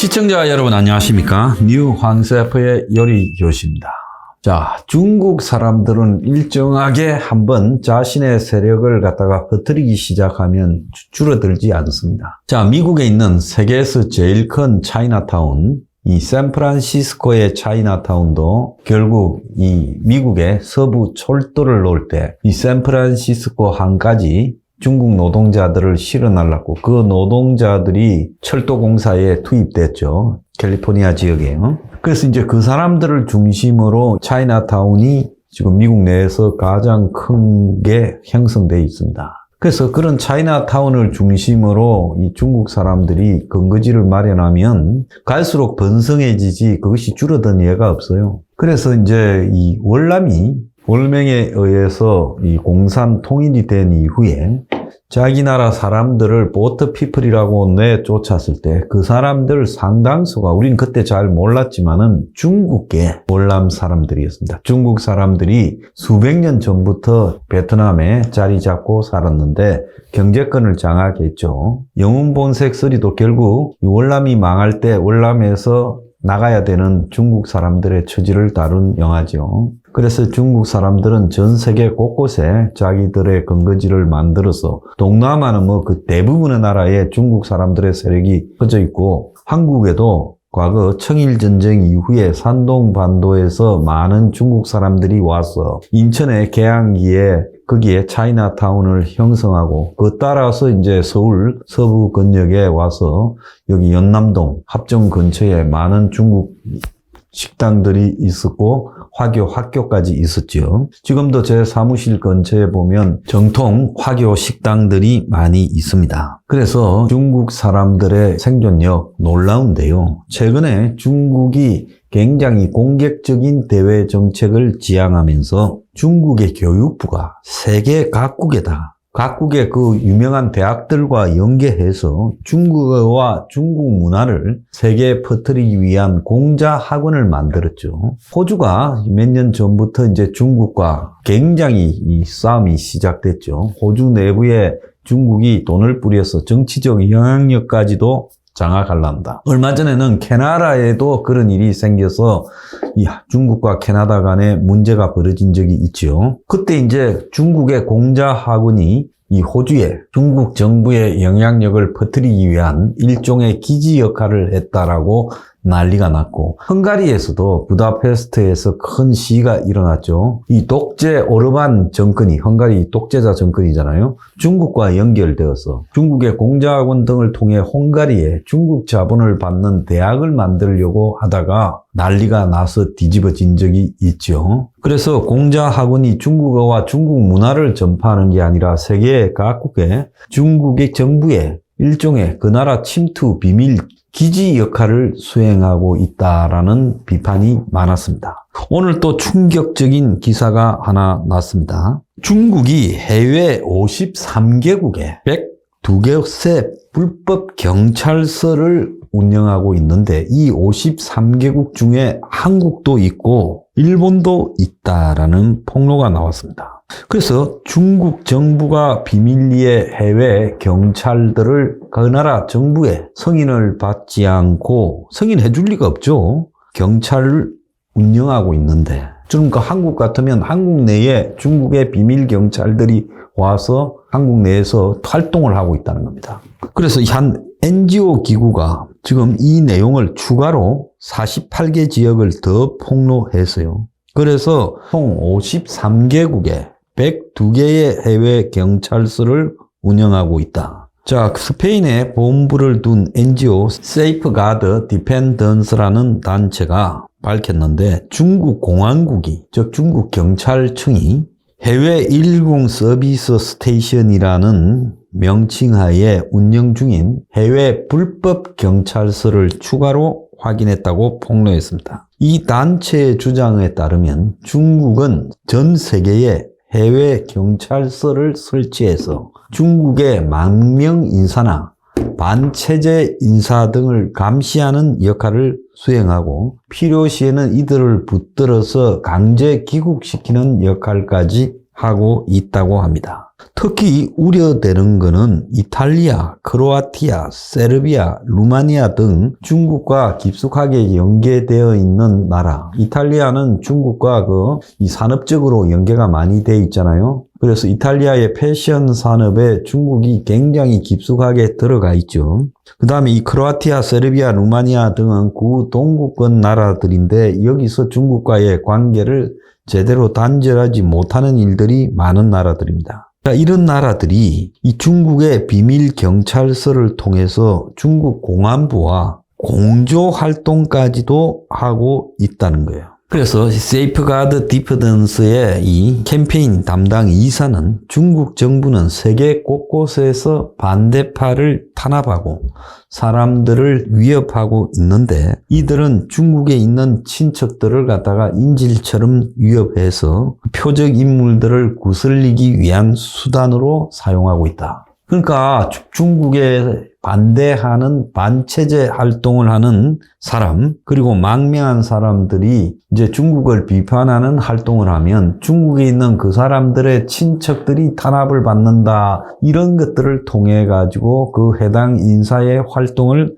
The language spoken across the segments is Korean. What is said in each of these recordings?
시청자 여러분 안녕하십니까? 뉴 황세프의 요리교시입니다. 자, 중국 사람들은 일정하게 한번 자신의 세력을 갖다가 퍼뜨리기 시작하면 줄어들지 않습니다. 자, 미국에 있는 세계에서 제일 큰 차이나타운, 이 샌프란시스코의 차이나타운도 결국 이 미국의 서부 철도를 놓을 때 이 샌프란시스코 항까지 중국 노동자들을 실어날랐고 그 노동자들이 철도공사에 투입됐죠. 캘리포니아 지역에요. 그래서 이제 그 사람들을 중심으로 차이나타운이 지금 미국 내에서 가장 큰 게 형성되어 있습니다. 그래서 그런 차이나타운을 중심으로 이 중국 사람들이 근거지를 마련하면 갈수록 번성해지지 그것이 줄어든 예가 없어요. 그래서 이제 이 월남에 의해서 이 공산 통일이 된 이후에 자기 나라 사람들을 보트 피플이라고 내쫓았을 때 그 사람들 상당수가 우리는 그때 잘 몰랐지만은 중국계 월남 사람들이었습니다. 중국 사람들이 수백 년 전부터 베트남에 자리 잡고 살았는데 경제권을 장악했죠. 영웅본색 3도 결국 월남이 망할 때 월남에서 나가야 되는 중국 사람들의 처지를 다룬 영화죠. 그래서 중국 사람들은 전 세계 곳곳에 자기들의 근거지를 만들어서 동남아는 그 대부분의 나라에 중국 사람들의 세력이 퍼져 있고 한국에도 과거 청일전쟁 이후에 산동반도에서 많은 중국 사람들이 와서 인천의 계양기에 거기에 차이나타운을 형성하고 그 따라서 이제 서울 서부 권역에 와서 여기 연남동 합정 근처에 많은 중국 식당들이 있었고 화교 학교까지 있었죠. 지금도 제 사무실 근처에 보면 정통 화교 식당들이 많이 있습니다. 그래서 중국 사람들의 생존력 놀라운데요. 최근에 중국이 굉장히 공격적인 대외 정책을 지향하면서 중국의 교육부가 세계 각국의 그 유명한 대학들과 연계해서 중국어와 중국 문화를 세계에 퍼뜨리기 위한 공자 학원을 만들었죠. 호주가 몇 년 전부터 이제 중국과 굉장히 이 싸움이 시작됐죠. 호주 내부에 중국이 돈을 뿌려서 정치적 영향력까지도 장악하려한다. 얼마 전에는 캐나다에도 그런 일이 생겨서 이 중국과 캐나다 간에 문제가 벌어진 적이 있죠. 그때 이제 중국의 공자 학원이 이 호주에 중국 정부의 영향력을 퍼뜨리기 위한 일종의 기지 역할을 했다라고 난리가 났고 헝가리에서도 부다페스트에서 큰 시위가 일어났죠. 이 독재 오르반 정권이 헝가리 독재자 정권이잖아요. 중국과 연결되어서 중국의 공자학원 등을 통해 헝가리에 중국 자본을 받는 대학을 만들려고 하다가 난리가 나서 뒤집어진 적이 있죠. 그래서 공자학원이 중국어와 중국 문화를 전파하는 게 아니라 세계 각국에 중국의 정부의 일종의 그 나라 침투 비밀 기지 역할을 수행하고 있다라는 비판이 많았습니다. 오늘 또 충격적인 기사가 하나 났습니다. 중국이 해외 53개국에 102곳의 불법 경찰서를 운영하고 있는데 이 53개국 중에 한국도 있고 일본도 있다라는 폭로가 나왔습니다. 그래서 중국 정부가 비밀리에 해외 경찰들을 그 나라 정부의 승인을 받지 않고 승인해 줄 리가 없죠. 경찰을 운영하고 있는데 그러니까 한국 같으면 한국 내에 중국의 비밀 경찰들이 와서 한국 내에서 활동을 하고 있다는 겁니다. 그래서 한 NGO 기구가 지금 이 내용을 추가로 48개 지역을 더 폭로했어요. 그래서 총 53개국에 102개의 해외 경찰서를 운영하고 있다. 자, 스페인에 본부를 둔 NGO 세이프가드 디펜던스라는 단체가 밝혔는데 중국 공안국이, 즉 중국 경찰청이 해외 110 서비스 스테이션이라는 명칭하에 운영 중인 해외 불법 경찰서를 추가로 확인했다고 폭로했습니다. 이 단체의 주장에 따르면 중국은 전 세계에 해외 경찰서를 설치해서 중국의 망명 인사나 반체제 인사 등을 감시하는 역할을 수행하고 필요시에는 이들을 붙들어서 강제 귀국시키는 역할까지 하고 있다고 합니다. 특히 우려되는 것은 이탈리아, 크로아티아, 세르비아, 루마니아 등 중국과 깊숙하게 연계되어 있는 나라. 이탈리아는 중국과 이 산업적으로 연계가 많이 돼 있잖아요. 그래서 이탈리아의 패션 산업에 중국이 굉장히 깊숙하게 들어가 있죠. 그 다음에 이 크로아티아, 세르비아, 루마니아 등은 구동구권 나라들인데 여기서 중국과의 관계를 제대로 단절하지 못하는 일들이 많은 나라들입니다. 이런 나라들이 이 중국의 비밀 경찰서를 통해서 중국 공안부와 공조 활동까지도 하고 있다는 거예요. 그래서 세이프가드 디펜스의 이 캠페인 담당 이사는 중국 정부는 세계 곳곳에서 반대파를 탄압하고 사람들을 위협하고 있는데 이들은 중국에 있는 친척들을 갖다가 인질처럼 위협해서 표적 인물들을 구슬리기 위한 수단으로 사용하고 있다. 그러니까 중국에 반대하는 반체제 활동을 하는 사람, 그리고 망명한 사람들이 이제 중국을 비판하는 활동을 하면 중국에 있는 그 사람들의 친척들이 탄압을 받는다. 이런 것들을 통해 가지고 그 해당 인사의 활동을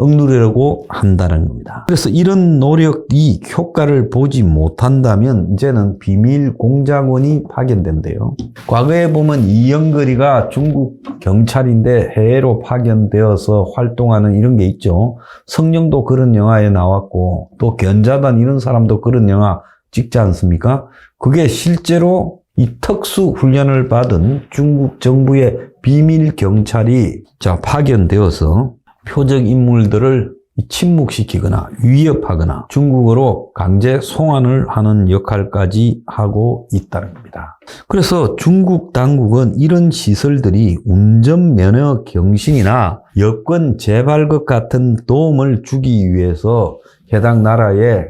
억누르려고 한다는 겁니다. 그래서 이런 노력이 효과를 보지 못한다면 이제는 비밀 공작원이 파견된대요. 과거에 보면 이영거리가 중국 경찰인데 해외로 파견되어서 활동하는 이런 게 있죠. 성룡도 그런 영화에 나왔고 또 견자단 이런 사람도 그런 영화 찍지 않습니까? 그게 실제로 이 특수 훈련을 받은 중국 정부의 비밀 경찰이 파견되어서 표적 인물들을 침묵시키거나 위협하거나 중국으로 강제 송환을 하는 역할까지 하고 있다는 겁니다. 그래서 중국 당국은 이런 시설들이 운전면허 경신이나 여권 재발급 같은 도움을 주기 위해서 해당 나라의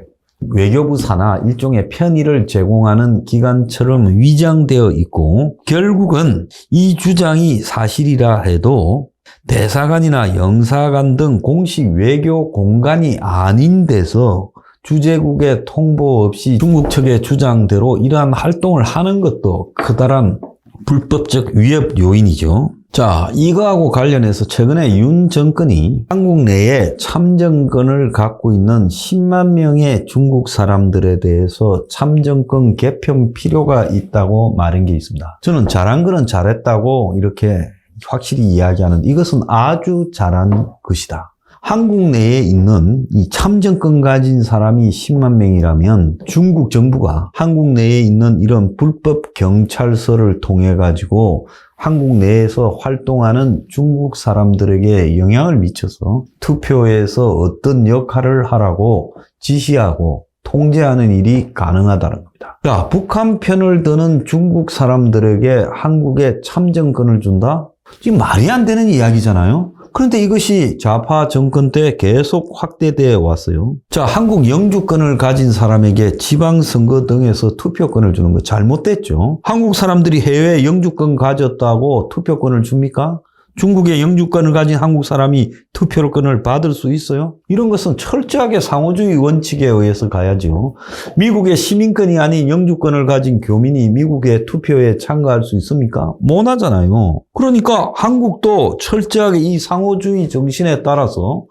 외교부 산하 일종의 편의를 제공하는 기관처럼 위장되어 있고 결국은 이 주장이 사실이라 해도 대사관이나 영사관 등 공식 외교 공간이 아닌 데서 주재국의 통보 없이 중국 측의 주장대로 이러한 활동을 하는 것도 커다란 불법적 위협 요인이죠. 자, 이거하고 관련해서 최근에 윤 정권이 한국 내에 참정권을 갖고 있는 10만 명의 중국 사람들에 대해서 참정권 개편 필요가 있다고 말한 게 있습니다. 저는 잘한 거는 잘했다고 이렇게 확실히 이야기하는데 이것은 아주 잘한 것이다. 한국 내에 있는 이 참정권 가진 사람이 10만 명이라면 중국 정부가 한국 내에 있는 이런 불법 경찰서를 통해 가지고 한국 내에서 활동하는 중국 사람들에게 영향을 미쳐서 투표에서 어떤 역할을 하라고 지시하고 통제하는 일이 가능하다는 겁니다. 자, 북한 편을 드는 중국 사람들에게 한국에 참정권을 준다? 지금 말이 안 되는 이야기잖아요. 그런데 이것이 좌파 정권 때 계속 확대되어 왔어요. 자, 한국 영주권을 가진 사람에게 지방선거 등에서 투표권을 주는 거 잘못됐죠. 한국 사람들이 해외에 영주권 가졌다고 투표권을 줍니까? 중국의 영주권을 가진 한국 사람이 투표권을 받을 수 있어요? 이런 것은 철저하게 상호주의 원칙에 의해서 가야죠. 미국의 시민권이 아닌 영주권을 가진 교민이 미국의 투표에 참가할 수 있습니까? 못 하잖아요. 그러니까 한국도 철저하게 이 상호주의 정신에 따라서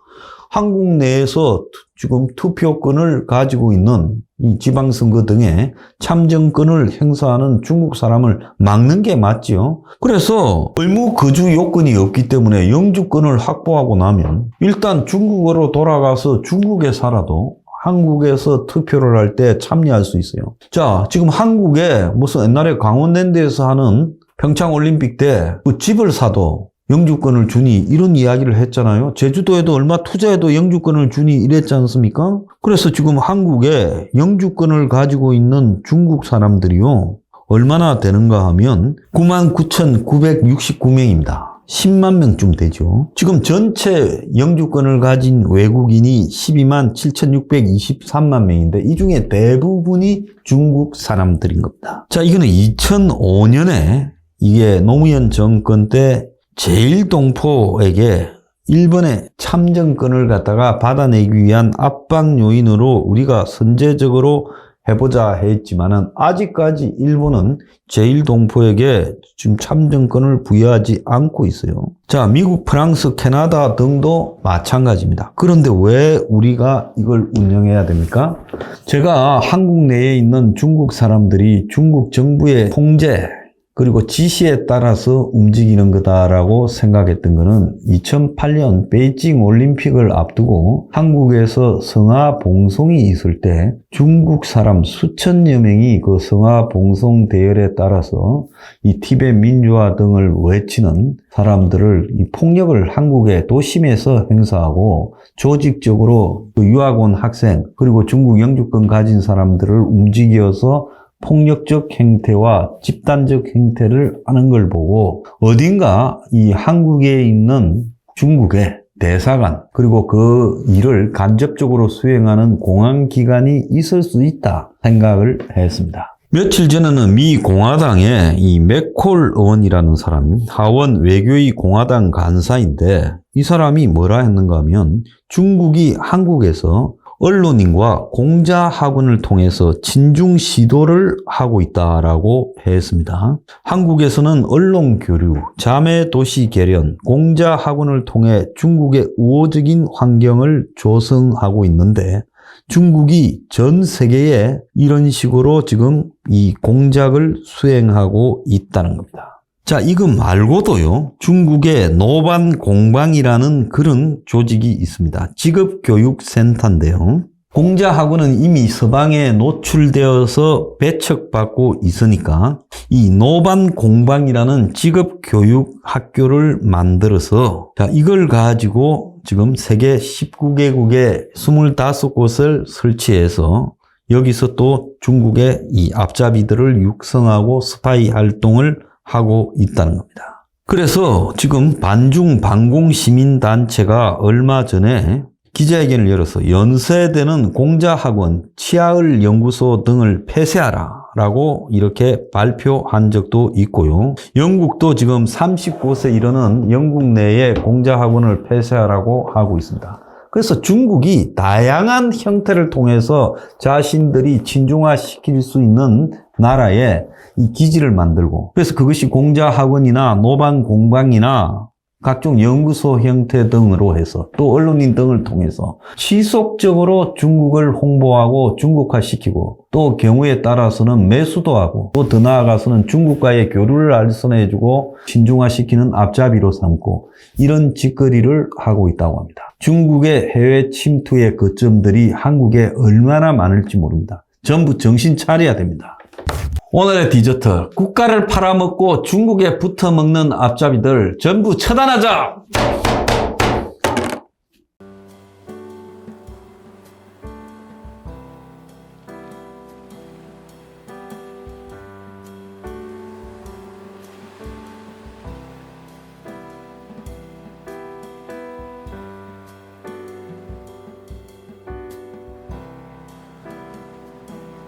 한국 내에서 지금 투표권을 가지고 있는 이 지방선거 등에 참정권을 행사하는 중국 사람을 막는 게 맞지요. 그래서 의무 거주 요건이 없기 때문에 영주권을 확보하고 나면 일단 중국으로 돌아가서 중국에 살아도 한국에서 투표를 할 때 참여할 수 있어요. 자, 지금 한국에 무슨 옛날에 강원랜드에서 하는 평창올림픽 때 그 집을 사도 영주권을 주니 이런 이야기를 했잖아요. 제주도에도 얼마 투자해도 영주권을 주니 이랬지 않습니까? 그래서 지금 한국에 영주권을 가지고 있는 중국 사람들이요. 얼마나 되는가 하면 99,969명입니다. 10만 명쯤 되죠. 지금 전체 영주권을 가진 외국인이 127,623만 명인데 이 중에 대부분이 중국 사람들인 겁니다. 자, 이거는 2005년에 이게 노무현 정권 때 제일동포에게 일본의 참정권을 갖다가 받아내기 위한 압박 요인으로 우리가 선제적으로 해보자 했지만은 아직까지 일본은 제1동포에게 지금 참정권을 부여하지 않고 있어요. 자, 미국, 프랑스, 캐나다 등도 마찬가지입니다. 그런데 왜 우리가 이걸 운영해야 됩니까? 제가 한국 내에 있는 중국 사람들이 중국 정부의 통제 그리고 지시에 따라서 움직이는 거다라고 생각했던 거는 2008년 베이징 올림픽을 앞두고 한국에서 성화 봉송이 있을 때 중국 사람 수천여 명이 그 성화 봉송 대열에 따라서 이 티베트 민주화 등을 외치는 사람들을 이 폭력을 한국의 도심에서 행사하고 조직적으로 그 유학 온 학생 그리고 중국 영주권 가진 사람들을 움직여서 폭력적 행태와 집단적 행태를 하는 걸 보고 어딘가 이 한국에 있는 중국의 대사관 그리고 그 일을 간접적으로 수행하는 공안기관이 있을 수 있다 생각을 했습니다. 며칠 전에는 미 공화당의 이 맥콜 의원이라는 사람이 하원 외교위 공화당 간사인데 이 사람이 뭐라 했는가 하면 중국이 한국에서 언론인과 공자학원을 통해서 친중 시도를 하고 있다라고 했습니다. 한국에서는 언론 교류, 자매 도시 개련, 공자학원을 통해 중국의 우호적인 환경을 조성하고 있는데 중국이 전 세계에 이런 식으로 지금 이 공작을 수행하고 있다는 겁니다. 자, 이거 말고도요, 중국의 노반공방이라는 그런 조직이 있습니다. 직업교육센터인데요. 공자학원은 이미 서방에 노출되어서 배척받고 있으니까 이 노반공방이라는 직업교육학교를 만들어서 자, 이걸 가지고 지금 세계 19개국에 25곳을 설치해서 여기서 또 중국의 이 앞잡이들을 육성하고 스파이 활동을 하고 있다는 겁니다. 그래서 지금 반중 반공 시민단체가 얼마 전에 기자회견을 열어서 연세대는 공자학원, 치아을 연구소 등을 폐쇄하라 라고 이렇게 발표한 적도 있고요. 영국도 지금 30곳에 이르는 영국 내에 공자학원을 폐쇄하라고 하고 있습니다. 그래서 중국이 다양한 형태를 통해서 자신들이 친중화시킬 수 있는 나라에 이 기지를 만들고 그래서 그것이 공자학원이나 노반공방이나 각종 연구소 형태 등으로 해서 또 언론인 등을 통해서 지속적으로 중국을 홍보하고 중국화시키고 또 경우에 따라서는 매수도 하고 또 더 나아가서는 중국과의 교류를 알선해주고 친중화시키는 앞잡이로 삼고 이런 짓거리를 하고 있다고 합니다. 중국의 해외 침투의 거점들이 한국에 얼마나 많을지 모릅니다. 전부 정신 차려야 됩니다. 오늘의 디저트, 국가를 팔아먹고 중국에 붙어먹는 앞잡이들 전부 처단하자!